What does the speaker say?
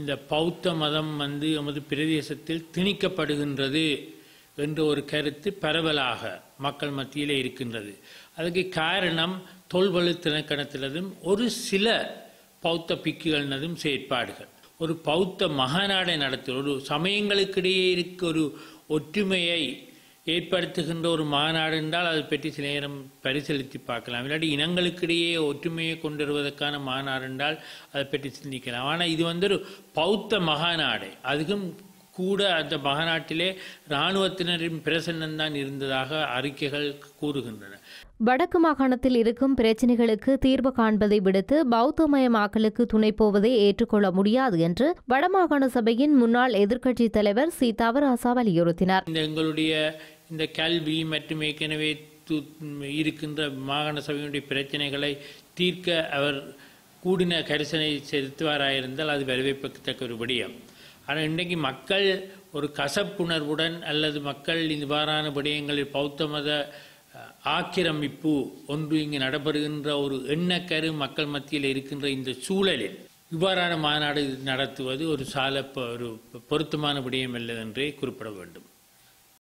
இந்த பௌத்த மதம் எமது பிரதேசத்தில் திணிக்கப்படுகின்றது என்ற ஒரு கருத்து பரவலாக மக்கள் மத்தியிலே இருக்கின்றது. அதுக்கு காரணம் தொல்வழு திணைக்களத்தினதும் ஒரு சில பௌத்த பிக்குகளினதும் செயற்பாடுகள். ஒரு பௌத்த மகாநாடை நடத்த ஒரு சமயங்களுக்கிடையே இருக்க ஒரு ஒற்றுமையை ஏற்படுத்துகின்ற ஒரு மாநாடு என்றால் அதை பற்றி சில நேரம் பரிசீலித்து பார்க்கலாம். இல்லாட்டி இனங்களுக்கிடையே ஒற்றுமையை கொண்டு வருவதற்கான மாநாடு என்றால் அதை பற்றி சிந்திக்கலாம். ஆனால் இது ஒரு பௌத்த மகாநாடு. அதுக்கும் கூட அந்த மகாநாட்டிலே இராணுவத்தினரின் பிரசன்னம்தான் இருந்ததாக அறிக்கைகள் கூறுகின்றன. வடக்கு மாகாணத்தில் இருக்கும் பிரச்சினைகளுக்கு தீர்வு காண்பதை விடுத்து பௌத்தமயமாக்கலுக்கு துணை போவதை ஏற்றுக்கொள்ள முடியாது என்று வடமாகாண சபையின் முன்னாள் எதிர்க்கட்சித் தலைவர் சி தவராசா வலியுறுத்தினார். எங்களுடைய இந்த கல்வி மற்றும் ஏற்கனவே இருக்கின்ற மாகாண சபையினுடைய பிரச்சனைகளை தீர்க்க அவர் கூடின கரிசனை செலுத்துவாராயிருந்தால் அது வரவேற்கத்தக்க ஒரு விடயம். ஆனால் இன்றைக்கு மக்கள் ஒரு கசப்புணர்வுடன் அல்லது மக்கள் இவ்வாறான விடயங்களில் பௌத்த மத ஆக்கிரமிப்பு ஒன்று இங்கு நடைபெறுகின்ற ஒரு எண்ணக்கரு மக்கள் மத்தியில் இருக்கின்ற இந்த சூழலில் இவ்வாறான மாநாடு நடத்துவது ஒரு பொருத்தமான விடயம் அல்ல என்றே குறிப்பிட வேண்டும்.